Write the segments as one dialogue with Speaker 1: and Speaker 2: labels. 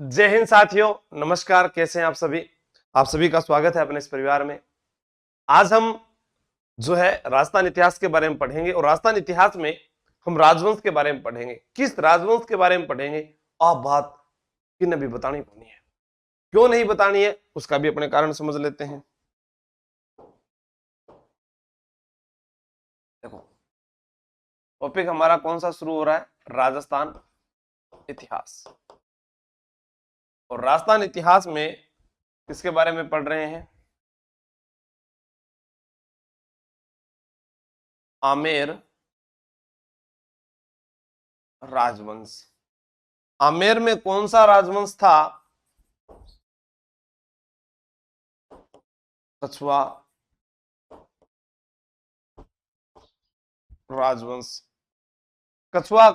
Speaker 1: जय हिंद साथियों, नमस्कार। कैसे हैं आप सभी का स्वागत है अपने इस परिवार में। आज हम जो है राजस्थान इतिहास के बारे में पढ़ेंगे और राजस्थान इतिहास में हम राजवंश के बारे में पढ़ेंगे। किस राजवंश के बारे में पढ़ेंगे? आप बात किन भी बतानी पड़नी है, क्यों नहीं बतानी है उसका भी अपने कारण समझ लेते हैं। देखो, टॉपिक हमारा कौन सा शुरू हो रहा है? राजस्थान इतिहास। और राजस्थान इतिहास में किसके बारे में पढ़ रहे हैं? आमेर राजवंश। आमेर में कौन सा राजवंश था? कछुआ राजवंश। कछुआ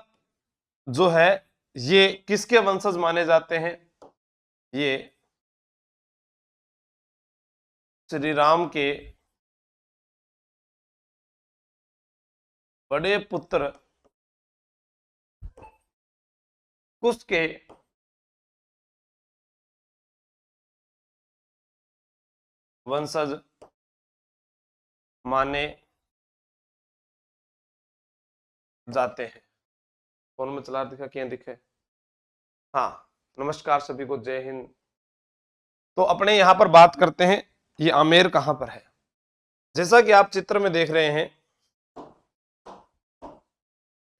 Speaker 1: जो है ये किसके वंशज माने जाते हैं? ये श्री राम के बड़े पुत्र कुश के वंशज माने जाते हैं। फोन में चला दिखा, क्या दिखे? हाँ, नमस्कार सभी को, जय हिंद। तो अपने यहां पर बात करते हैं, ये आमेर कहां पर है। जैसा कि आप चित्र में देख रहे हैं,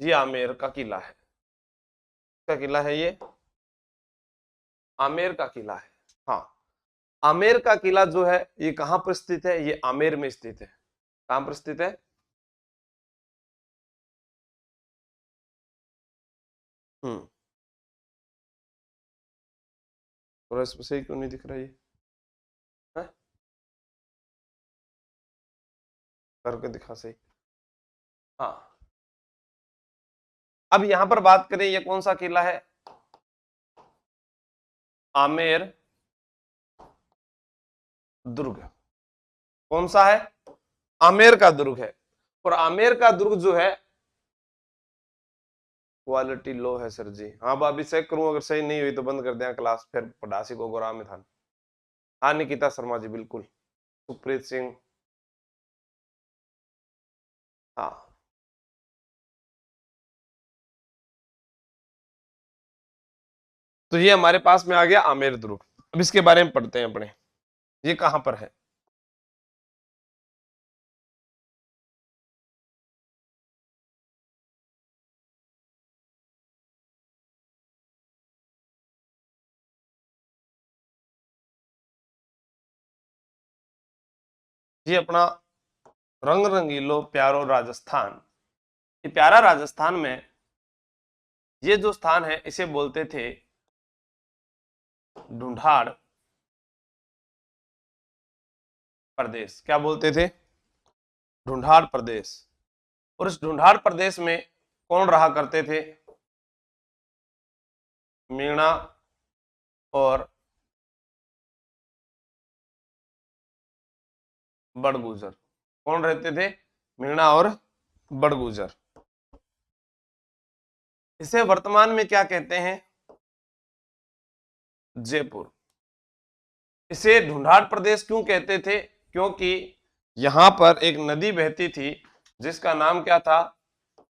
Speaker 1: ये आमेर का किला है। क्या किला है ये? आमेर का किला है। हाँ, आमेर का किला जो है ये कहां पर स्थित है? ये आमेर में स्थित है। कहां पर स्थित है? हम्म। थोड़ा इस सही क्यों नहीं दिख रहा ये? है? करके दिखा सही। हाँ, अब यहां पर बात करें, ये कौन सा किला है? आमेर दुर्ग। कौन सा है? आमेर का दुर्ग है। और आमेर का दुर्ग जो है, क्वालिटी लो है सर जी। हाँ, भाभी चेक करूं, अगर सही नहीं हुई तो बंद कर दें क्लास, फिर पढ़ासी को गोरा में था। हाँ, निकिता शर्मा जी, बिल्कुल। सुप्रीत सिंह। हाँ, तो ये हमारे पास में आ गया आमेर दुर्ग। अब इसके बारे में पढ़ते हैं अपने, ये कहां पर है। ये अपना रंग रंगीलो प्यारो राजस्थान। ये प्यारा राजस्थान में ये जो स्थान है इसे बोलते थे ढूंढाड़ प्रदेश। क्या बोलते थे? ढूंढाड़ प्रदेश। और इस ढूंढाड़ प्रदेश में कौन रहा करते थे? मीणा और बड़गुजर। कौन रहते थे? मीणा और बड़गुजर। इसे वर्तमान में क्या कहते हैं? जयपुर। इसे ढूंढाड़ प्रदेश क्यों कहते थे? क्योंकि यहां पर एक नदी बहती थी जिसका नाम क्या था?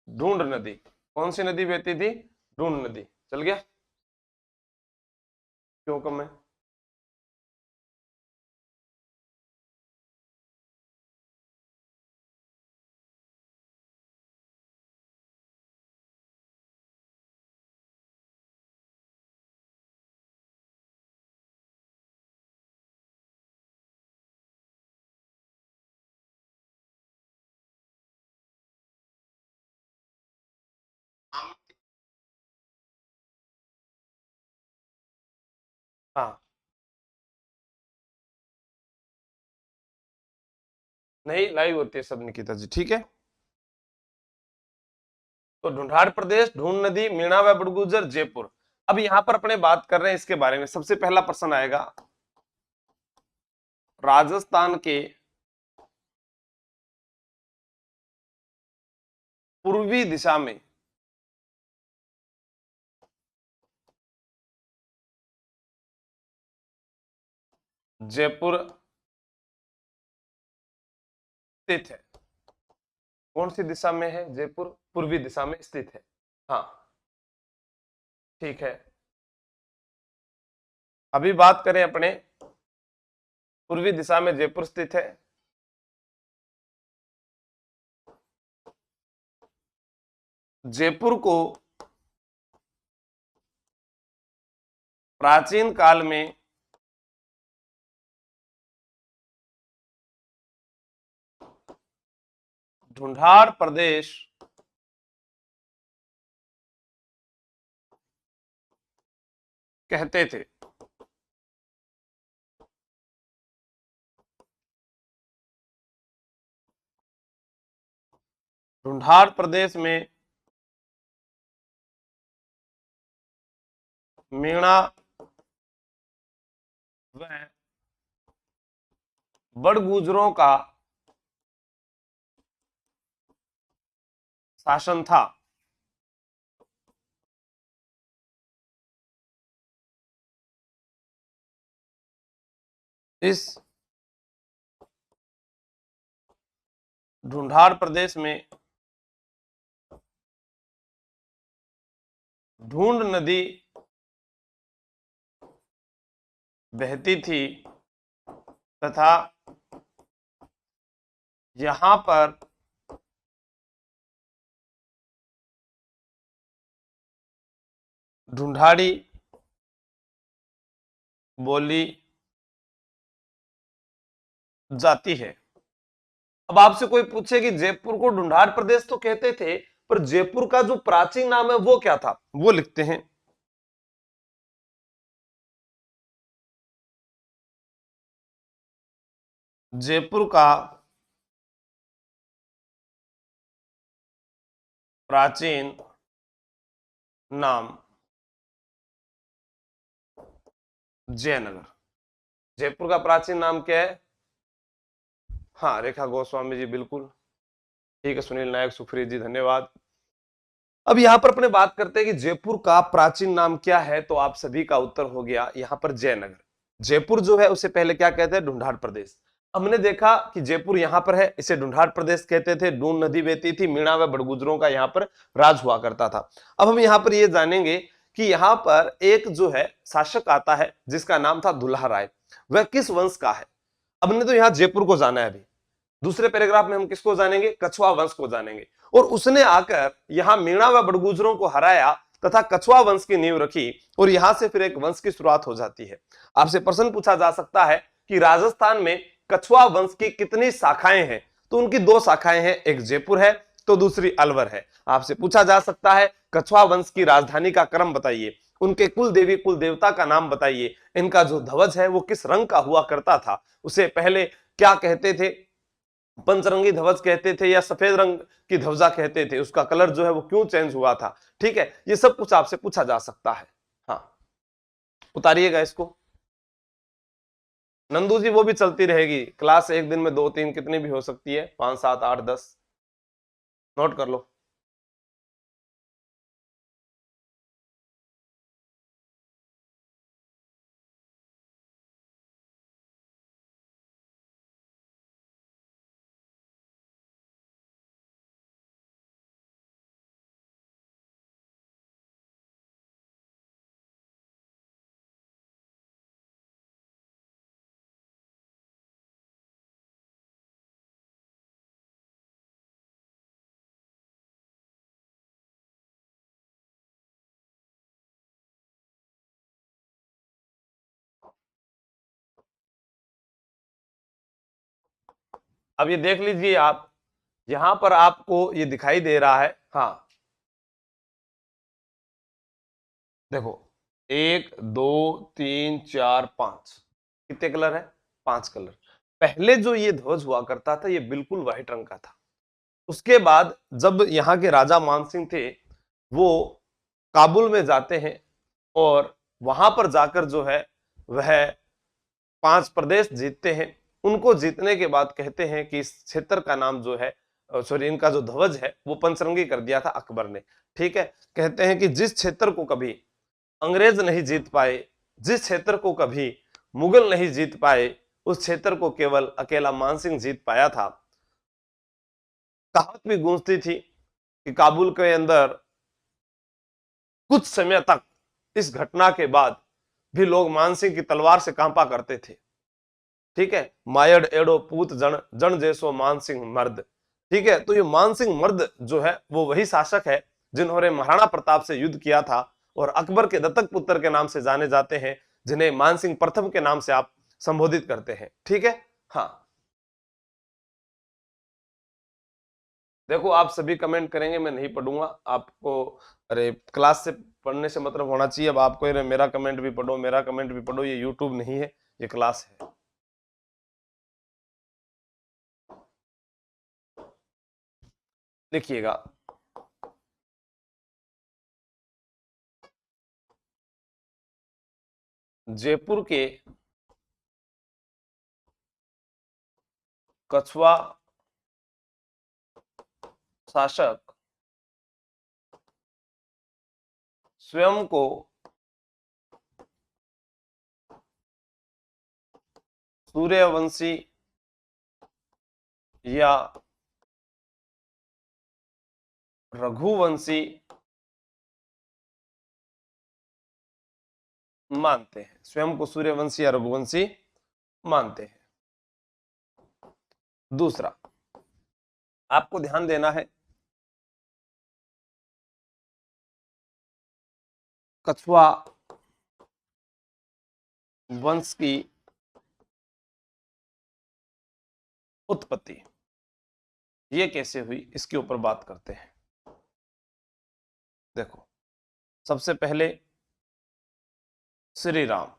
Speaker 1: ढूंढ नदी। कौन सी नदी बहती थी? ढूंढ नदी। चल गया? क्यों कम है? हाँ, नहीं लाइव होती है सब निकिता जी, ठीक है। तो ढूंढाड़ प्रदेश, ढूंढ नदी, मीणा व बड़गुजर, जयपुर। अब यहां पर अपने बात कर रहे हैं इसके बारे में। सबसे पहला प्रश्न आएगा, राजस्थान के पूर्वी दिशा में जयपुर स्थित है। कौन सी दिशा में है जयपुर? पूर्वी दिशा में स्थित है। हाँ ठीक है। अभी बात करें अपने, पूर्वी दिशा में जयपुर स्थित है। जयपुर को प्राचीन काल में ढूंढाड़ प्रदेश कहते थे। ढूंढाड़ प्रदेश में मीणा व बड़गुजरों का शासन था। इस ढूंढाड़ प्रदेश में ढूंढ नदी बहती थी तथा यहां पर ढूंढाड़ी बोली जाती है। अब आपसे कोई पूछे कि जयपुर को ढूंढाड़ प्रदेश तो कहते थे, पर जयपुर का जो प्राचीन नाम है वो क्या था, वो लिखते हैं। जयपुर का प्राचीन नाम जयनगर। जयपुर का प्राचीन नाम क्या है? हाँ, रेखा गोस्वामी जी, बिल्कुल ठीक है। सुनील नायक सुखरी जी, धन्यवाद। अब यहां पर अपने बात करते हैं कि जयपुर का प्राचीन नाम क्या है, तो आप सभी का उत्तर हो गया यहां पर जयनगर। जयपुर जो है उसे पहले क्या कहते हैं? ढूंढाड़ प्रदेश। हमने देखा कि जयपुर यहां पर है, इसे ढूंढाड़ प्रदेश कहते थे। ढूंढ नदी बहती थी, मीणा व बड़गुजरों का यहां पर राज हुआ करता था। अब हम यहां पर यह जानेंगे कि यहां पर एक जो है शासक आता है जिसका नाम था दुल्हा राय। वह किस वंश का है? हमने तो यहां जयपुर को जाना है। अभी दूसरे पैराग्राफ में हम किसको जानेंगे? कछुआ वंश को जानेंगे। और उसने आकर यहां मीणा व बड़गुजरों को हराया तथा कछुआ वंश की नींव रखी, और यहां से फिर एक वंश की शुरुआत हो जाती है। आपसे प्रश्न पूछा जा सकता है कि राजस्थान में कछुआ वंश की कितनी शाखाएं हैं? तो उनकी दो शाखाएं हैं, एक जयपुर है तो दूसरी अलवर है। आपसे पूछा जा सकता है कछुआ वंश की राजधानी का क्रम बताइए, उनके कुल देवी कुल देवता का नाम बताइए, इनका जो ध्वज है वो किस रंग का हुआ करता था, उसे पहले क्या कहते थे? पंचरंगी ध्वज कहते थे या सफेद रंग की ध्वजा कहते थे? उसका कलर जो है वो क्यों चेंज हुआ था? ठीक है, ये सब कुछ आपसे पूछा जा सकता है। हाँ, उतारिएगा इसको। नंदू जी, वो भी चलती रहेगी क्लास, एक दिन में 2-3 कितनी भी हो सकती है, 5, 7, 8, 10, नोट कर लो। अब ये देख लीजिए आप, यहां पर आपको ये दिखाई दे रहा है। हाँ देखो, 1, 2, 3, 4, 5, कितने कलर है? 5 कलर। पहले जो ये ध्वज हुआ करता था ये बिल्कुल व्हाइट रंग का था। उसके बाद जब यहाँ के राजा मानसिंह थे, वो काबुल में जाते हैं और वहां पर जाकर जो है वह 5 प्रदेश जीतते हैं। उनको जीतने के बाद कहते हैं कि इस क्षेत्र का नाम जो है, सॉरी, इनका जो ध्वज है वो पंचरंगी कर दिया था अकबर ने। ठीक है, कहते हैं कि जिस क्षेत्र को कभी अंग्रेज नहीं जीत पाए, जिस क्षेत्र को कभी मुगल नहीं जीत पाए, उस क्षेत्र को केवल अकेला मानसिंह जीत पाया था। कहावत भी गूंजती थी कि काबुल के अंदर कुछ समय तक इस घटना के बाद भी लोग मानसिंह की तलवार से कांपा करते थे। ठीक है, मायड़ एड़ो पूत जन जन जैसो मानसिंह मर्द। ठीक है, तो ये मानसिंह मर्द जो है वो वही शासक है जिन्होंने महाराणा प्रताप से युद्ध किया था और अकबर के दत्तक पुत्र के नाम से जाने जाते हैं, जिन्हें मानसिंह प्रथम के नाम से आप संबोधित करते हैं। ठीक है, हाँ, देखो आप सभी कमेंट करेंगे, मैं नहीं पढ़ूंगा आपको। अरे क्लास से पढ़ने से मतलब होना चाहिए। अब आपको ये मेरा कमेंट भी पढ़ो, मेरा कमेंट भी पढ़ो, ये यूट्यूब नहीं है, ये क्लास है। देखिएगा, जयपुर के कछुआ शासक स्वयं को सूर्यवंशी या रघुवंशी मानते हैं, स्वयं को सूर्यवंशी या रघुवंशी मानते हैं। दूसरा आपको ध्यान देना है, कछुआ वंश की उत्पत्ति ये कैसे हुई, इसके ऊपर बात करते हैं। देखो, सबसे पहले श्री राम,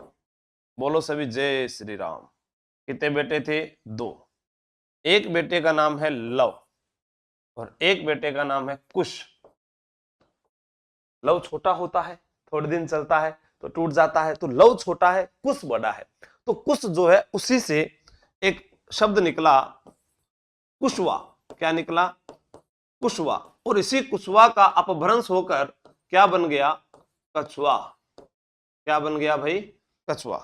Speaker 1: बोलो सभी जय श्री राम। कितने बेटे थे? दो। एक बेटे का नाम है लव और एक बेटे का नाम है कुश। लव छोटा होता है, थोड़े दिन चलता है तो टूट जाता है, तो लव छोटा है, कुश बड़ा है। तो कुश जो है उसी से एक शब्द निकला कुशवा। क्या निकला? कुशवा। और इसी कुशवा का अपभ्रंश होकर क्या बन गया? कछुआ। क्या बन गया भाई? कछुआ।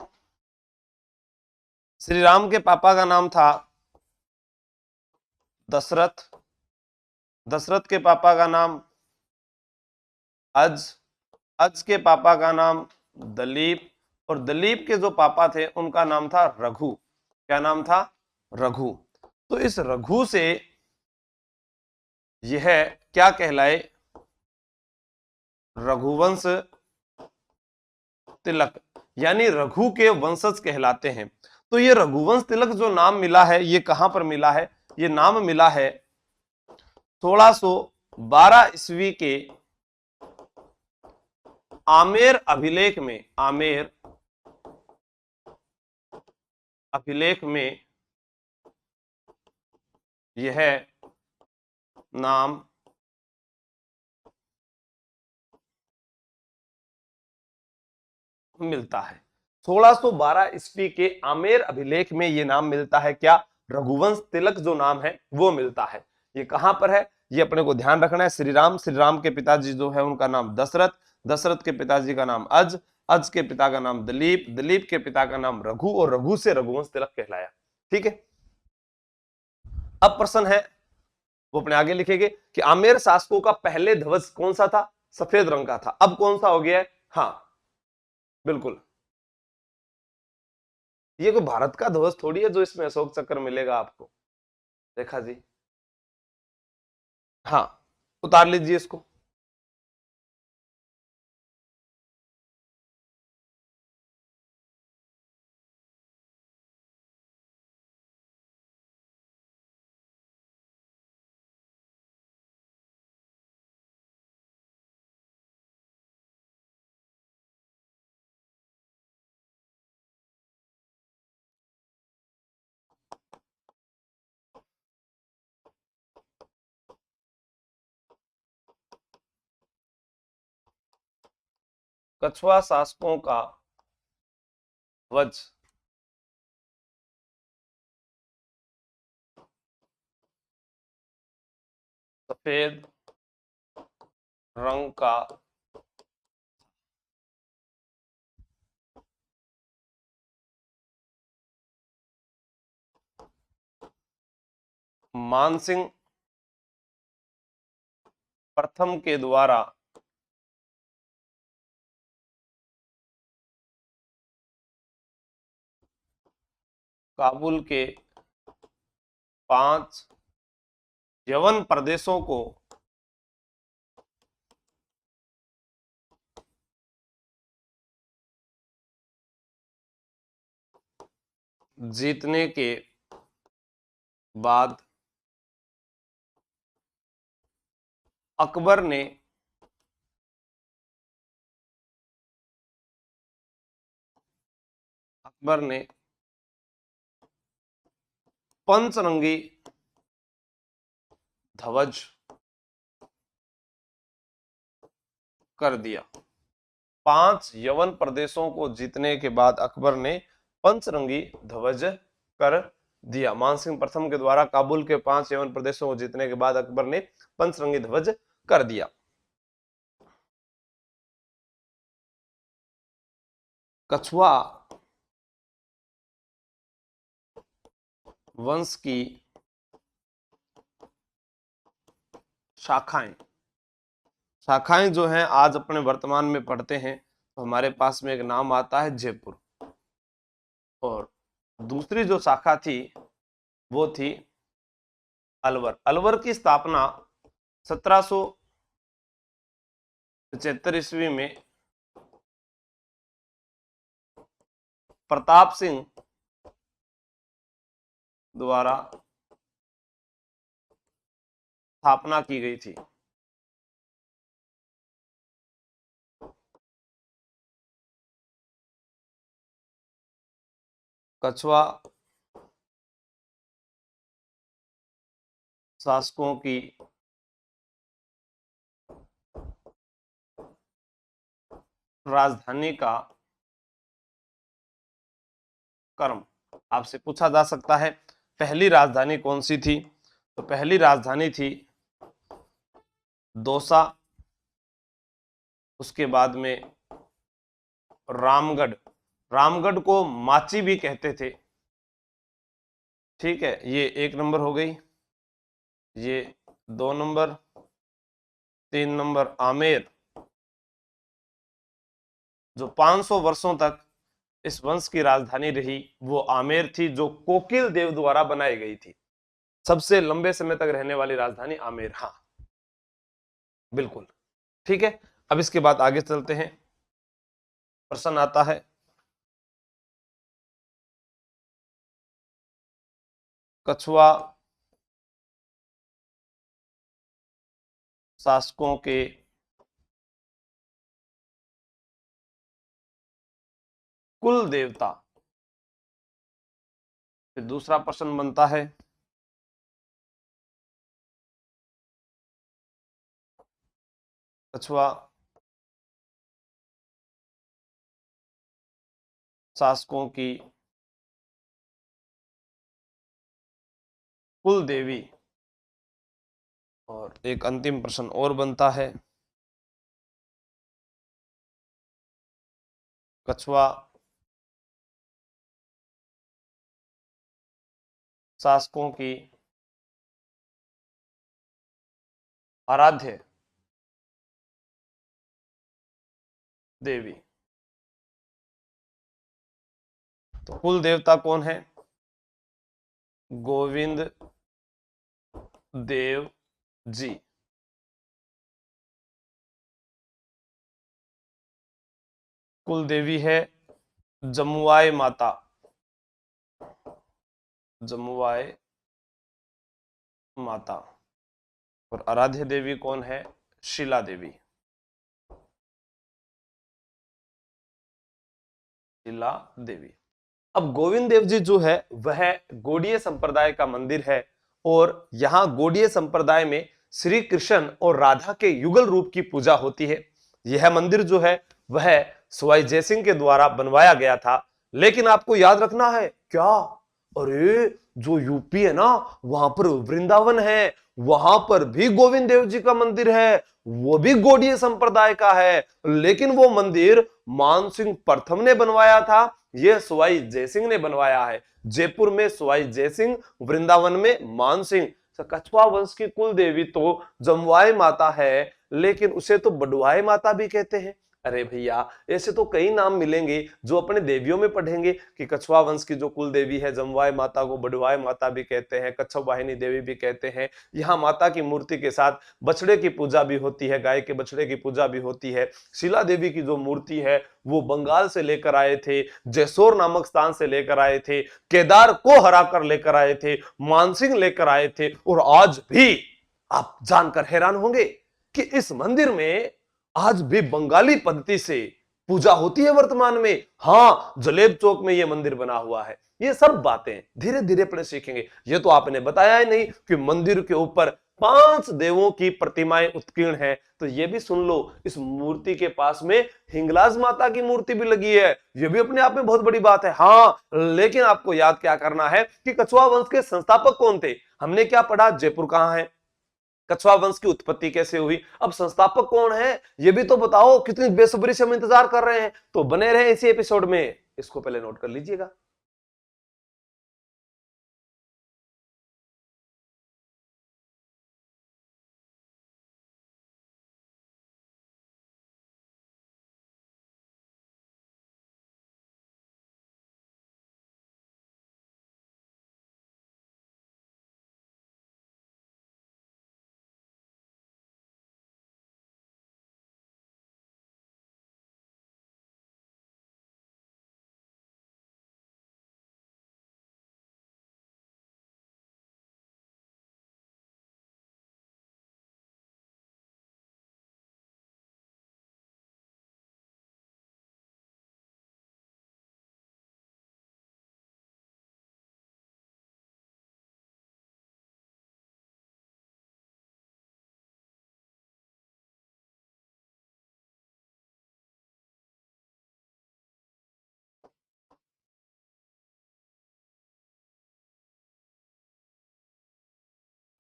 Speaker 1: श्री राम के पापा का नाम था दशरथ, दशरथ के पापा का नाम अज, अज के पापा का नाम दलीप, और दलीप के जो पापा थे उनका नाम था रघु। क्या नाम था? रघु। तो इस रघु से यह क्या कहलाए? रघुवंश तिलक, यानी रघु के वंशज कहलाते हैं। तो ये रघुवंश तिलक जो नाम मिला है, ये कहां पर मिला है? ये नाम मिला है 1612 ईस्वी के आमेर अभिलेख में। आमेर अभिलेख में यह नाम मिलता है। 1612 ईस्वी के आमेर अभिलेख में यह नाम मिलता है। क्या? रघुवंश तिलक जो नाम है वो मिलता है। ये कहां पर है ये अपने को ध्यान रखना है। श्री राम, श्री राम के पिताजी जो है उनका नाम दशरथ, दशरथ के पिताजी का नाम अज, अज के पिता का नाम दलीप, दलीप के पिता का नाम रघु, और रघु से रघुवंश तिलक कहलाया। ठीक है, अब प्रश्न है वो अपने आगे लिखेंगे कि आमेर शासकों का पहले ध्वज कौन सा था? सफेद रंग का था। अब कौन सा हो गया है? हाँ बिल्कुल, ये कोई भारत का ध्वज थोड़ी है जो इसमें अशोक चक्र मिलेगा आपको। देखा जी, हाँ, उतार लीजिए इसको। कछुआ शासकों का ध्वज सफेद रंग का मानसिंह प्रथम के द्वारा काबुल के 5 यवन प्रदेशों को जीतने के बाद अकबर ने पंचरंगी ध्वज कर दिया। 5 यवन प्रदेशों को जीतने के बाद अकबर ने पंचरंगी ध्वज कर दिया। मानसिंह प्रथम के द्वारा काबुल के 5 यवन प्रदेशों को जीतने के बाद अकबर ने पंचरंगी ध्वज कर दिया। कछुआ वंश की शाखाएं जो हैं आज अपने वर्तमान में पढ़ते हैं तो हमारे पास में एक नाम आता है जयपुर, और दूसरी जो शाखा थी वो थी अलवर। अलवर की स्थापना 1775 ईस्वी में प्रताप सिंह द्वारा स्थापना की गई थी। कछुआ शासकों की राजधानी का क्रम आपसे पूछा जा सकता है। पहली राजधानी कौन सी थी? तो पहली राजधानी थी दौसा, उसके बाद में रामगढ़। रामगढ़ को माची भी कहते थे, ठीक है। ये 1 नंबर हो गई, ये 2 नंबर, 3 नंबर आमेर। जो 500 वर्षों तक इस वंश की राजधानी रही वो आमेर थी, जो कोकिल देव द्वारा बनाई गई थी। सबसे लंबे समय तक रहने वाली राजधानी आमेर। हाँ बिल्कुल ठीक है। अब इसके बाद आगे चलते हैं। प्रश्न आता है, कछुआ शासकों के कुल देवता। फिर दूसरा प्रश्न बनता है, कछुआ शासकों की कुल देवी। और एक अंतिम प्रश्न और बनता है, कछुआ शासकों की आराध्य देवी। तो कुल देवता कौन है? गोविंद देव जी। कुल देवी है जमुआई माता, जमुआई माता। और आराध्य देवी कौन है? शिला देवी, शिला देवी। अब गोविंद देव जी जो है वह गौड़ीय संप्रदाय का मंदिर है, और यहां गौड़ीय संप्रदाय में श्री कृष्ण और राधा के युगल रूप की पूजा होती है। यह मंदिर जो है वह सवाई जयसिंह के द्वारा बनवाया गया था। लेकिन आपको याद रखना है क्या, अरे जो यूपी है ना वहां पर वृंदावन है, वहां पर भी गोविंद देव जी का मंदिर है, वो भी गौड़ीय संप्रदाय का है। लेकिन वो मंदिर मानसिंह प्रथम ने बनवाया था, यह सवाई जयसिंह ने बनवाया है। जयपुर में सवाई जयसिंह, वृंदावन में मानसिंह। तो कछुआ वंश की कुल देवी तो जमवाई माता है, लेकिन उसे तो बड़वाई माता भी कहते हैं। अरे भैया, ऐसे तो कई नाम मिलेंगे जो अपने देवियों में पढ़ेंगे कि कछुआ वंश की जो कुल देवी है जमवाई माता को बड़वाई माता भी कहते हैं, कच्छप वाहिनी देवी भी कहते हैं। यहाँ माता की मूर्ति के साथ बछड़े की पूजा भी होती है, गाय के बछड़े की पूजा भी होती है। शिला देवी की जो मूर्ति है वो बंगाल से लेकर आए थे, जैसोर नामक स्थान से लेकर आए थे, केदार को हराकर लेकर आए थे, मानसिंह लेकर आए थे। और आज भी आप जानकर हैरान होंगे कि इस मंदिर में आज भी बंगाली पद्धति से पूजा होती है वर्तमान में। हां, जलेब चौक में यह मंदिर बना हुआ है। ये सब बातें धीरे धीरे अपने सीखेंगे। ये तो आपने बताया ही नहीं कि मंदिर के ऊपर 5 देवों की प्रतिमाएं उत्कीर्ण है। तो ये भी सुन लो, इस मूर्ति के पास में हिंगलाज माता की मूर्ति भी लगी है। ये भी अपने आप में बहुत बड़ी बात है। हाँ, लेकिन आपको याद क्या करना है कि कछुआ वंश के संस्थापक कौन थे। हमने क्या पढ़ा, जयपुर कहां है, कछुआ वंश की उत्पत्ति कैसे हुई, अब संस्थापक कौन है ये भी तो बताओ। कितनी बेसब्री से हम इंतजार कर रहे हैं। तो बने रहे इसी एपिसोड में, इसको पहले नोट कर लीजिएगा।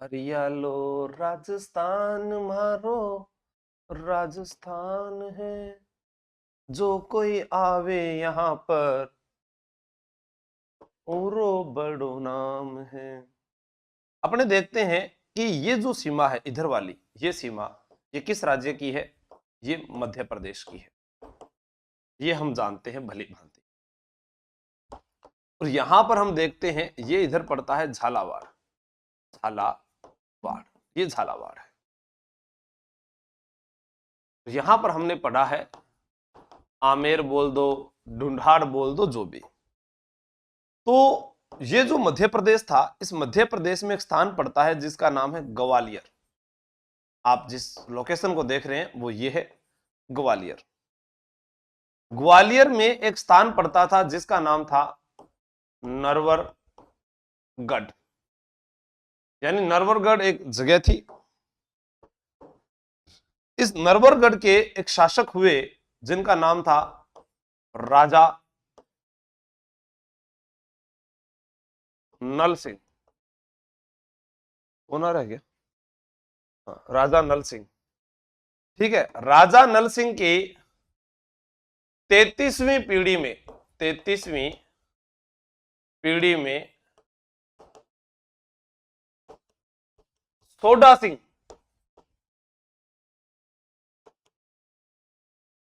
Speaker 1: हरियालो राजस्थान मारो राजस्थान है, जो कोई आवे यहाँ पर औरो बड़ो नाम है। अपने देखते हैं कि ये जो सीमा है इधर वाली, ये सीमा ये किस राज्य की है, ये मध्य प्रदेश की है। ये हम जानते हैं भली भांति। और यहां पर हम देखते हैं ये इधर पड़ता है झालावाड़, झालावाड़, ये झालावाड़ है। यहां पर हमने पढ़ा है आमेर बोल दो, ढूंढाड़ बोल दो, जो भी। तो ये जो मध्य प्रदेश था, इस मध्य प्रदेश में एक स्थान पड़ता है जिसका नाम है ग्वालियर। आप जिस लोकेशन को देख रहे हैं वो ये है ग्वालियर। ग्वालियर में एक स्थान पड़ता था जिसका नाम था नरवरगढ़, यानी नरवरगढ़ एक जगह थी। इस नरवरगढ़ के एक शासक हुए जिनका नाम था राजा नल सिंह। होना रह गया, राजा नल सिंह। ठीक है, राजा नल सिंह की 33वीं पीढ़ी में, 33वीं पीढ़ी में सोडा सिंह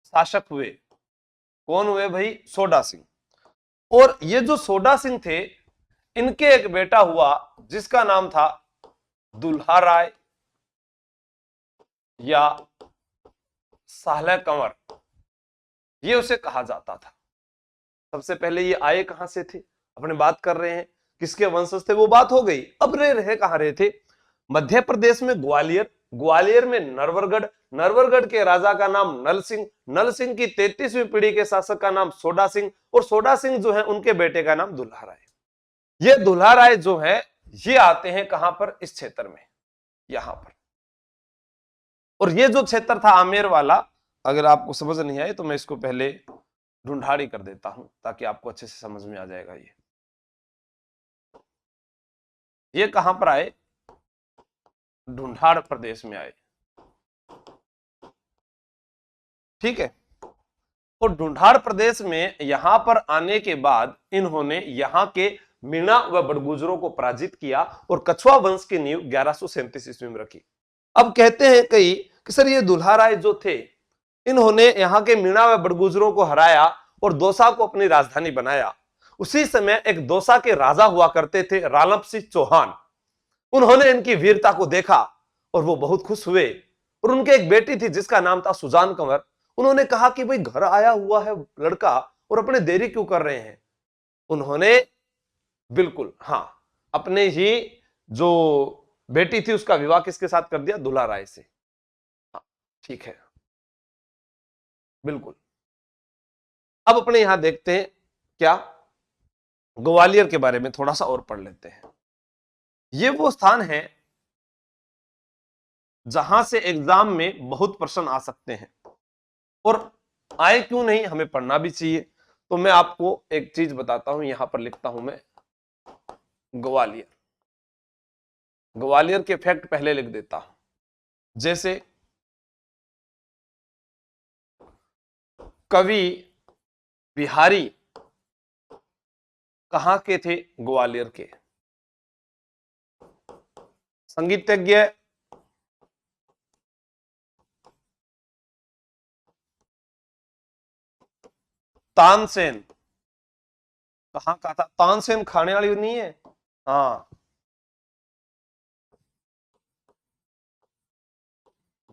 Speaker 1: शासक हुए। कौन हुए भाई, सोडा सिंह। और ये जो सोडा सिंह थे, इनके एक बेटा हुआ जिसका नाम था दुल्हा राय या साहले कंवर, ये उसे कहा जाता था। सबसे पहले ये आए कहां से थे, अपने बात कर रहे हैं किसके वंशज थे, वो बात हो गई। अब रहे कहां रहे थे, मध्य प्रदेश में ग्वालियर, ग्वालियर में नरवरगढ़, नरवरगढ़ के राजा का नाम नल सिंह, नल सिंह की 33वीं पीढ़ी के शासक का नाम सोडा सिंह, और सोडा सिंह जो है उनके बेटे का नाम दुल्हा राय। ये दुल्हा राय जो है ये आते हैं कहां पर, इस क्षेत्र में, यहां पर। और ये जो क्षेत्र था आमेर वाला, अगर आपको समझ नहीं आए तो मैं इसको पहले ढूंढाड़ी कर देता हूं ताकि आपको अच्छे से समझ में आ जाएगा। ये कहां पर आए, ढूंढाड़ प्रदेश में आए। ठीक है, और ढूंढाड़ प्रदेश में यहां पर आने के बाद इन्होंने यहां के मीणा व बड़गुजरों को पराजित किया और कछुआ वंश की नींव 1137 ईस्वी में रखी। अब कहते हैं कई कि सर ये दुल्हा राय जो थे, इन्होंने यहाँ के मीणा व बड़गुजरों को हराया और दौसा को अपनी राजधानी बनाया। उसी समय एक दौसा के राजा हुआ करते थे रालप सिंह चौहान। उन्होंने इनकी वीरता को देखा और वो बहुत खुश हुए और उनके एक बेटी थी जिसका नाम था सुजान कंवर। उन्होंने कहा कि भाई घर आया हुआ है लड़का और अपने देरी क्यों कर रहे हैं। उन्होंने बिल्कुल हाँ अपने ही जो बेटी थी उसका विवाह किसके साथ कर दिया, दुल्हा राय से। हाँ, ठीक है बिल्कुल। अब अपने यहां देखते हैं क्या, ग्वालियर के बारे में थोड़ा सा और पढ़ लेते हैं। ये वो स्थान है जहां से एग्जाम में बहुत प्रश्न आ सकते हैं और आए क्यों नहीं, हमें पढ़ना भी चाहिए। तो मैं आपको एक चीज बताता हूं, यहां पर लिखता हूं मैं ग्वालियर। ग्वालियर के फैक्ट पहले लिख देता हूं, जैसे कवि बिहारी कहां के थे, ग्वालियर के। संगीतज्ञ तानसेन कहां का था, तानसेन खाने वाली नहीं है, हाँ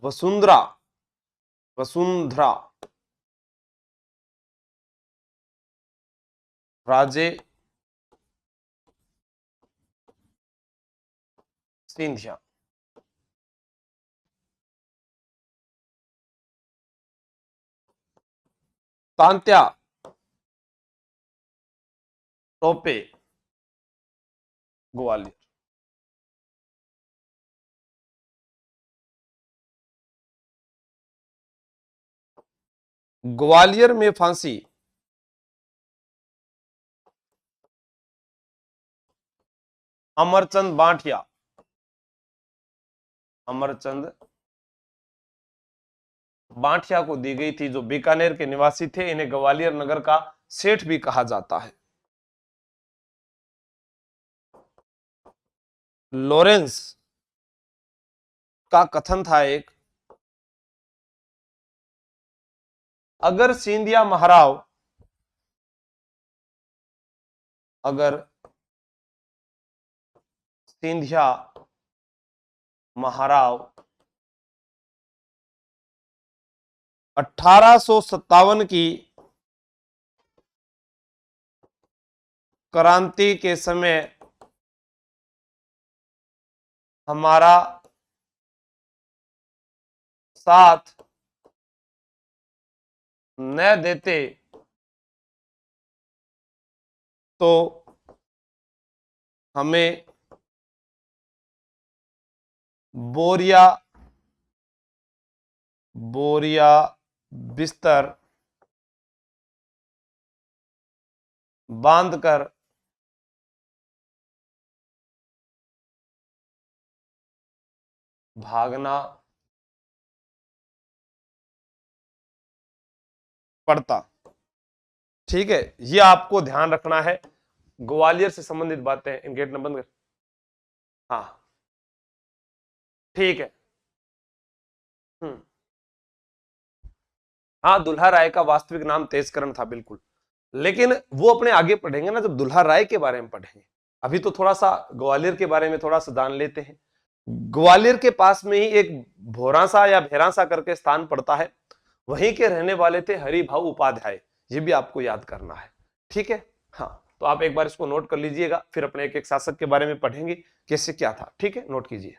Speaker 1: वसुंधरा, वसुंधरा राजे सिंधिया। तांत्या टोपे ग्वालियर। ग्वालियर में फांसी अमरचंद बांटिया, अमरचंद बांटिया को दी गई थी, जो बीकानेर के निवासी थे। इन्हें ग्वालियर नगर का सेठ भी कहा जाता है। लॉरेंस का कथन था एक, अगर सिंधिया महाराव, अगर सिंधिया महाराव 1857 की क्रांति के समय हमारा साथ न देते तो हमें बोरिया बोरिया बिस्तर बांधकर भागना पड़ता। ठीक है, ये आपको ध्यान रखना है। ग्वालियर से संबंधित बातें, इन गेट नंबर कर। हाँ ठीक है। हम्म, हाँ दुल्हा राय का वास्तविक नाम तेजकरण था बिल्कुल, लेकिन वो अपने आगे पढ़ेंगे ना जब दुल्हा राय के बारे में पढ़ेंगे। अभी तो थोड़ा सा ग्वालियर के बारे में थोड़ा सा जान लेते हैं। ग्वालियर के पास में ही एक भोरासा या भेरासा करके स्थान पड़ता है, वहीं के रहने वाले थे हरिभाऊ उपाध्याय। ये भी आपको याद करना है, ठीक है। हाँ तो आप एक बार इसको नोट कर लीजिएगा, फिर अपने एक एक शासक के बारे में पढ़ेंगे कैसे क्या था, ठीक है, नोट कीजिए।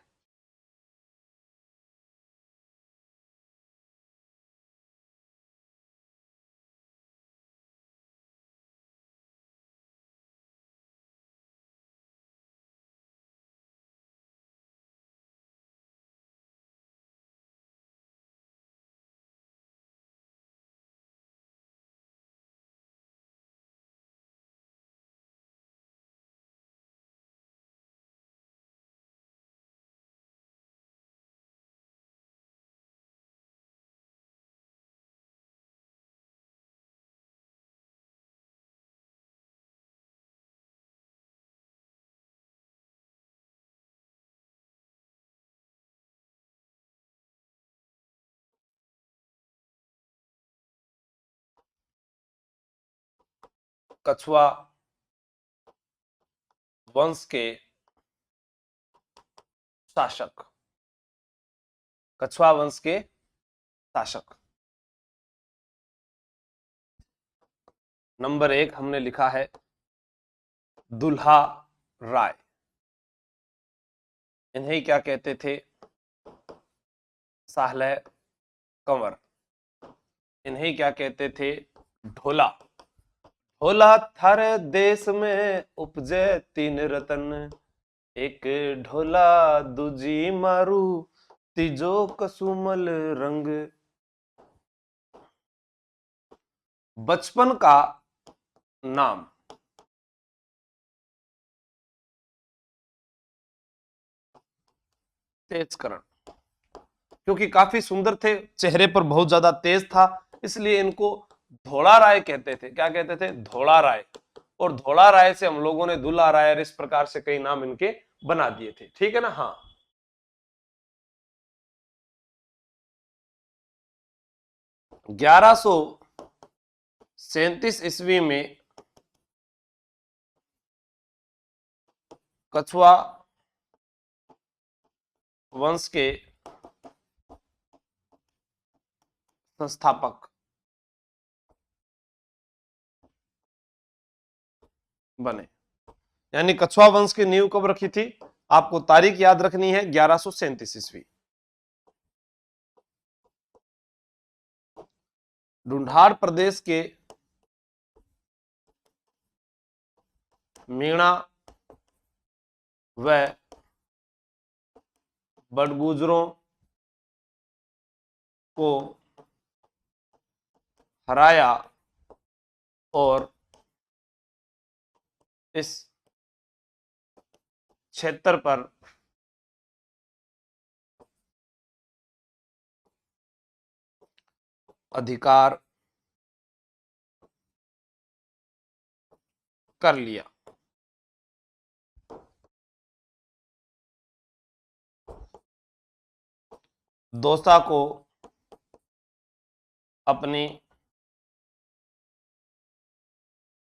Speaker 1: कछुआ वंश के शासक, कछुआ वंश के शासक। नंबर 1 हमने लिखा है दुल्हा राय। इन्हें क्या कहते थे? साहले कंवर। इन्हें क्या कहते थे? ढोला। ढोला थारे देश में उपजे 3 रतन, एक ढोला दूजी मारू तीजो कसुमल रंग। बचपन का नाम तेजकरण, क्योंकि काफी सुंदर थे, चेहरे पर बहुत ज्यादा तेज था, इसलिए इनको धोला राय कहते थे। क्या कहते थे? धोला राय। और धोला राय से हम लोगों ने दुल्हा राय, इस प्रकार से कई नाम इनके बना दिए थे। ठीक है ना? हाँ। 1137 ईस्वी में कछुआ वंश के संस्थापक बने। यानी कछुआ वंश की नींव कब रखी थी? आपको तारीख याद रखनी है, 1137 ईस्वी। ढूंढाड़ प्रदेश के मीणा व बड़गुजरों को हराया और इस क्षेत्र पर अधिकार कर लिया। दौसा को अपनी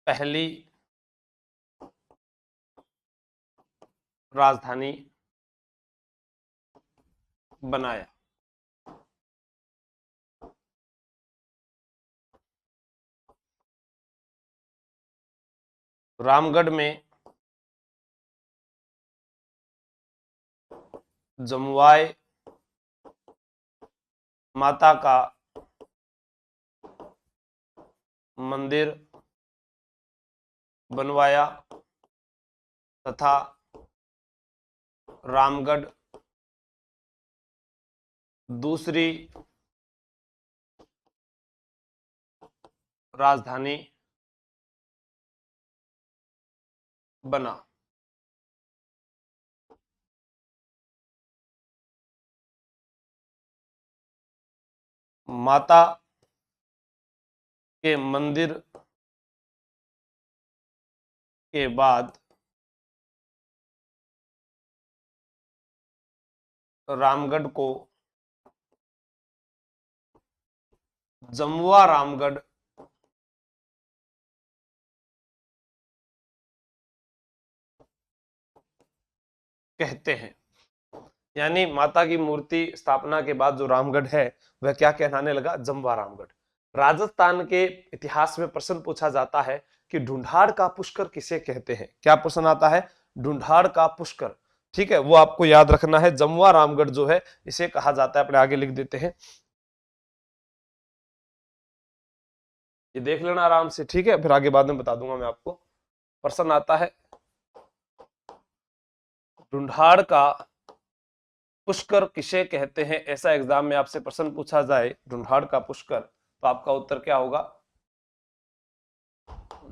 Speaker 1: पहली राजधानी बनाया। रामगढ़ में जमुआई माता का मंदिर बनवाया तथा रामगढ़ दूसरी राजधानी बना। माता के मंदिर के बाद रामगढ़ को जमुआ रामगढ़ कहते हैं। यानी माता की मूर्ति स्थापना के बाद जो रामगढ़ है वह क्या कहलाने लगा? जमुआ रामगढ़। राजस्थान के इतिहास में प्रश्न पूछा जाता है कि ढूंढाड़ का पुष्कर किसे कहते हैं? क्या प्रश्न आता है? ढूंढाड़ का पुष्कर। ठीक है, वो आपको याद रखना है। जमुआ रामगढ़ जो है इसे कहा जाता है। अपने आगे लिख देते हैं, ये देख लेना आराम से। ठीक है, फिर आगे बाद में बता दूंगा मैं आपको। प्रश्न आता है ढूंढाड़ का पुष्कर किसे कहते हैं? ऐसा एग्जाम में आपसे प्रश्न पूछा जाए ढूंढाड़ का पुष्कर, तो आपका उत्तर क्या होगा?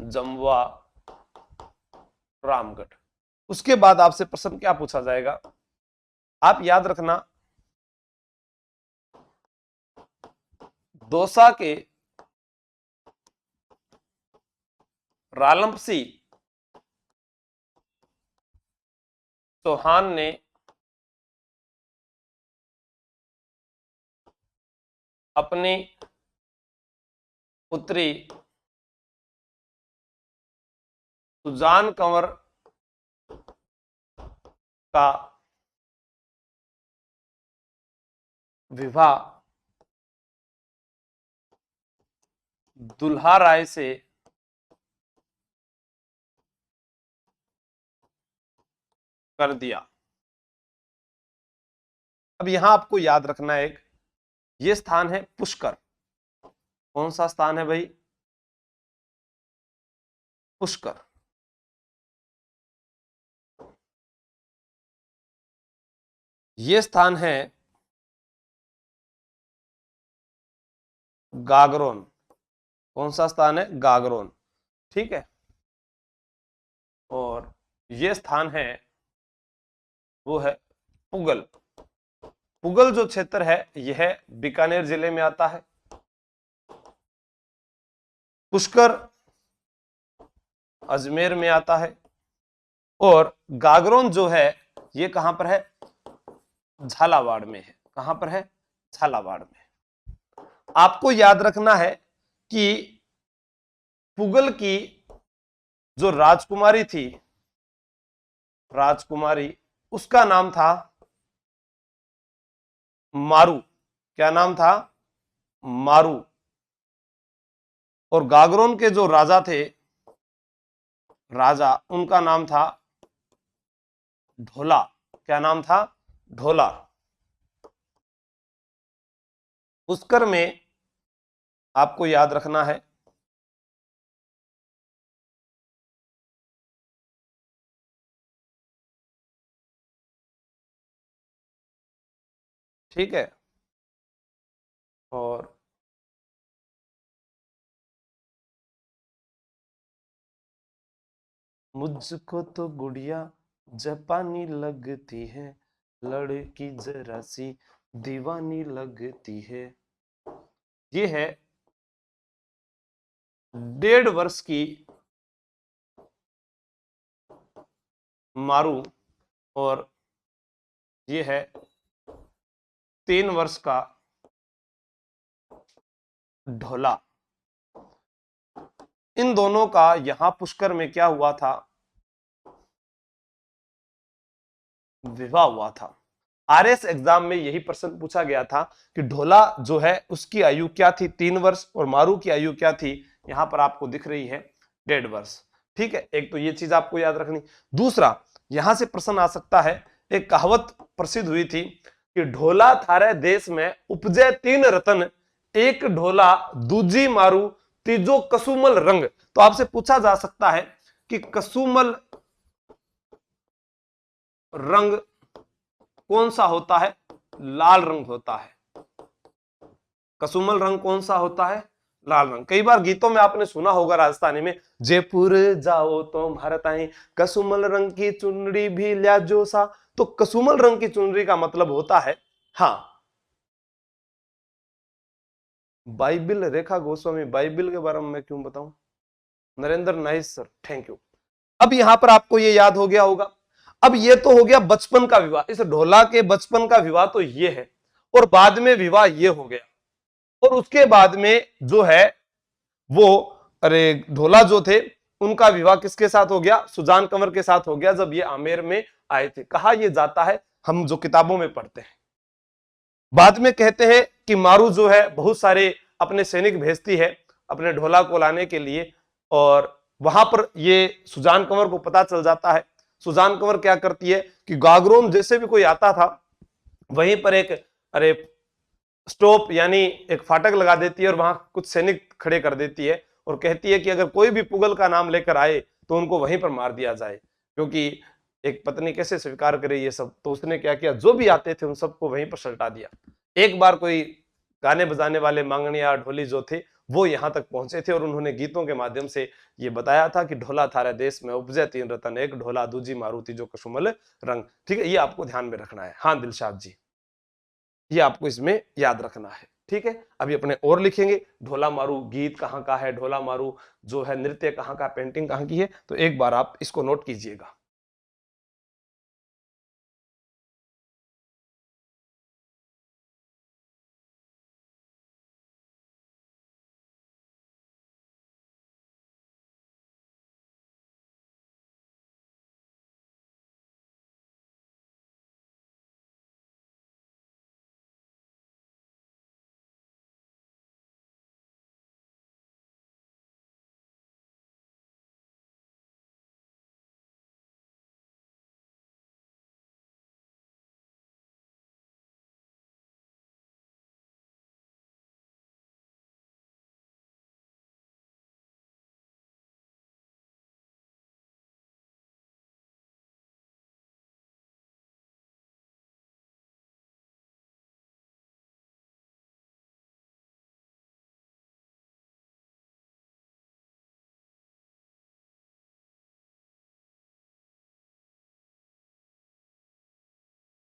Speaker 1: जमुआ रामगढ़। उसके बाद आपसे प्रश्न क्या पूछा जाएगा? आप याद रखना, दौसा के रालम्पसी चौहान ने अपनी पुत्री सुजान कंवर का विवाह दुल्हा राय से कर दिया। अब यहां आपको याद रखना है एक, ये स्थान है पुष्कर। कौन सा स्थान है भाई? पुष्कर। ये स्थान है गागरोन। कौन सा स्थान है? गागरोन। ठीक है। और ये स्थान है, वो है पुगल। पुगल जो क्षेत्र है यह बीकानेर जिले में आता है। पुष्कर अजमेर में आता है। और गागरोन जो है ये कहां पर है? झालावाड़ में है। कहां पर है? झालावाड़ में। आपको याद रखना है कि पुगल की जो राजकुमारी थी, राजकुमारी, उसका नाम था मारू। क्या नाम था? मारू। और गागरोन के जो राजा थे, राजा, उनका नाम था ढोला। क्या नाम था? ढोला। पुष्कर में आपको याद रखना है ठीक है। और मुझको तो गुड़िया जापानी लगती है, लड़की जरा सी दीवानी लगती है। ये है 1.5 वर्ष की मारू। और ये है 3 वर्ष का ढोला। इन दोनों का यहां पुष्कर में क्या हुआ था? विवाह हुआ था। आरएस एग्जाम में यही प्रश्न पूछा गया था कि ढोला जो है उसकी आयु क्या थी? 3 वर्ष। और मारू की आयु क्या थी? यहां पर आपको दिख रही है 1.5 वर्ष। ठीक है, एक तो ये चीज आपको याद रखनी। दूसरा, यहां से प्रश्न आ सकता है, एक कहावत प्रसिद्ध हुई थी कि ढोला थारे देश में उपजे 3 रतन, एक ढोला दूजी मारू तीजो कसुमल रंग। तो आपसे पूछा जा सकता है कि कसुमल रंग कौन सा होता है? लाल रंग होता है। कसुमल रंग कौन सा होता है? लाल रंग। कई बार गीतों में आपने सुना होगा राजस्थानी में, जयपुर जाओ तो भारत आए, कसुमल रंग की चुनरी भी लिया जो सा। तो कसुमल रंग की चुनरी का मतलब होता है, हाँ, बाइबिल। रेखा गोस्वामी, बाइबिल के बारे में मैं क्यों बताऊं? Narendra nice sir, thank you. अब यहां पर आपको ये याद हो गया होगा। अब ये तो हो गया बचपन का विवाह, इस ढोला के बचपन का विवाह तो ये है। और बाद में विवाह ये हो गया। और उसके बाद में जो है वो, अरे, ढोला जो थे उनका विवाह किसके साथ हो गया? सुजान कंवर के साथ हो गया, जब ये आमेर में आए थे। कहा यह जाता है, हम जो किताबों में पढ़ते हैं। बाद में कहते हैं कि मारू जो है बहुत सारे अपने सैनिक भेजती है अपने ढोला को लाने के लिए। और वहां पर ये सुजान कंवर को पता चल जाता है। सुजान कंवर क्या करती है कि गागरोन जैसे भी कोई आता था वहीं पर एक, अरे, स्टॉप यानी एक फाटक लगा देती है और वहां कुछ सैनिक खड़े कर देती है। और कहती है कि अगर कोई भी पुगल का नाम लेकर आए तो उनको वहीं पर मार दिया जाए, क्योंकि एक पत्नी कैसे स्वीकार करे ये सब। तो उसने क्या किया, जो भी आते थे उन सबको वहीं पर सलटा दिया। एक बार कोई गाने बजाने वाले मांगणिया ढोली जो थे वो यहां तक पहुंचे थे और उन्होंने गीतों के माध्यम से ये बताया था कि ढोला थारे देश में उपजे 3 रतन, एक ढोला दूजी मारुति जो कसुमल रंग। ठीक है, ये आपको ध्यान में रखना है। हाँ दिलशाद जी, ये आपको इसमें याद रखना है। ठीक है, अभी अपने और लिखेंगे ढोला मारू गीत कहाँ का है, ढोला मारू जो है नृत्य कहाँ का, पेंटिंग कहाँ की है। तो एक बार आप इसको नोट कीजिएगा।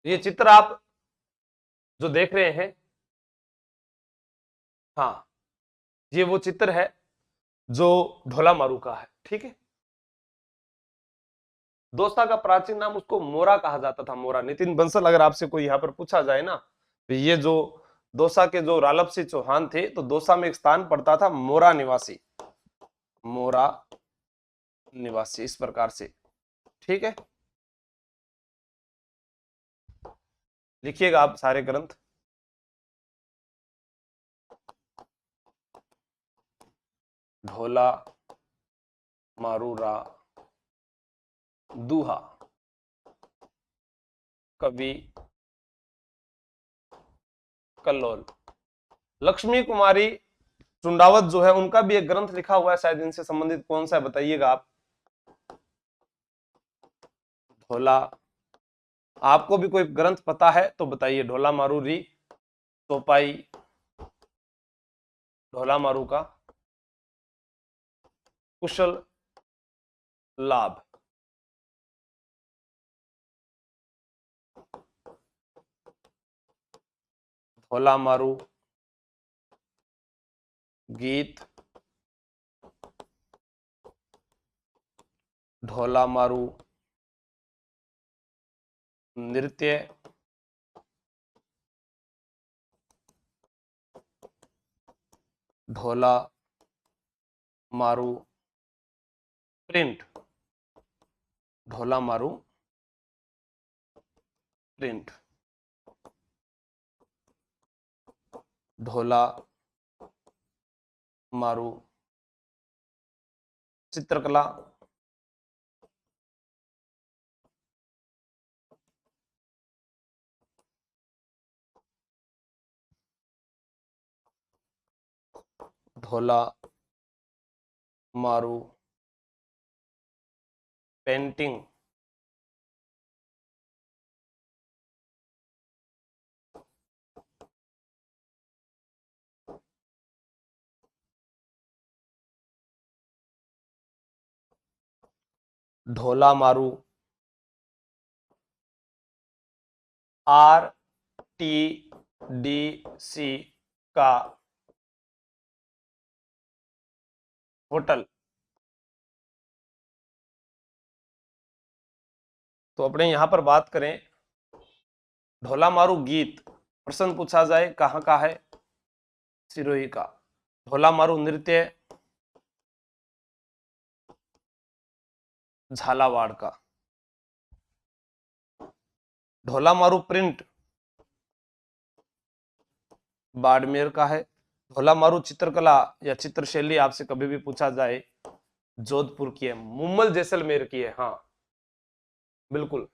Speaker 1: ये चित्र आप जो देख रहे हैं, हाँ, ये वो चित्र है जो ढोला मारू का है। ठीक है, दौसा का प्राचीन नाम उसको मोरा कहा जाता था, मोरा। नितिन बंसल, अगर आपसे कोई यहाँ पर पूछा जाए ना, तो ये जो दौसा के जो रालप सिंह चौहान थे, तो दौसा में एक स्थान पड़ता था मोरा निवासी, मोरा निवासी, इस प्रकार से। ठीक है, लिखिएगा आप सारे ग्रंथ। ढोला मारूरा दूहा, कवि कल्लोल। लक्ष्मी कुमारी चुंडावत जो है, उनका भी एक ग्रंथ लिखा हुआ है, शायद इनसे संबंधित कौन सा है, बताइएगा आप। ढोला, आपको भी कोई ग्रंथ पता है तो बताइए। ढोला मारू री चौपाई, ढोला मारू का कुशल लाभ, ढोला मारू गीत, ढोला मारू नृत्य, ढोला मारू प्रिंट, ढोला मारू प्रिंट, ढोला मारू चित्रकला, ढोला मारू पेंटिंग, ढोला मारू RTDC का होटल। तो अपने यहां पर बात करें, ढोला मारू गीत, प्रश्न पूछा जाए कहां का है, सिरोही का। ढोला मारू नृत्य, झालावाड़ का। ढोला मारू प्रिंट, बाड़मेर का है। ढोला मारू चित्रकला या चित्रशैली आपसे कभी भी पूछा जाए, जोधपुर की है, मुम्मल जैसलमेर की है। हाँ बिल्कुल,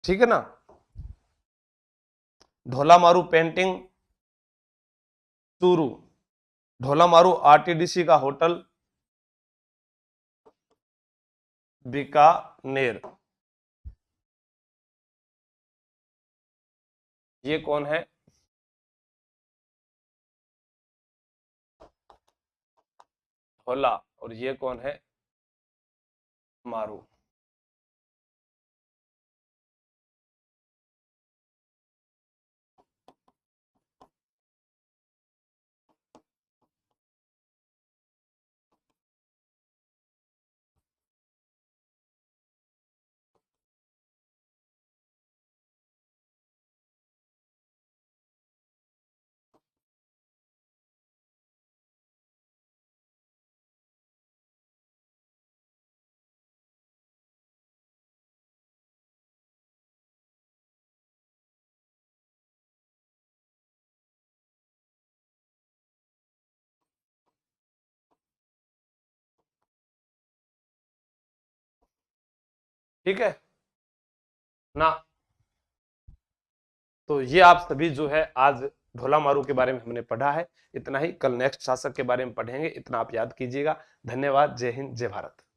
Speaker 1: ठीक है ना। ढोला मारू पेंटिंग, चूरू। ढोला मारू RTDC का होटल, बीकानेर। ये कौन है, ढोला, और ये कौन है, मारू। ठीक है ना। तो ये आप सभी जो है आज ढोला मारू के बारे में हमने पढ़ा है। इतना ही, कल नेक्स्ट शासक के बारे में पढ़ेंगे, इतना आप याद कीजिएगा। धन्यवाद, जय हिंद, जय भारत।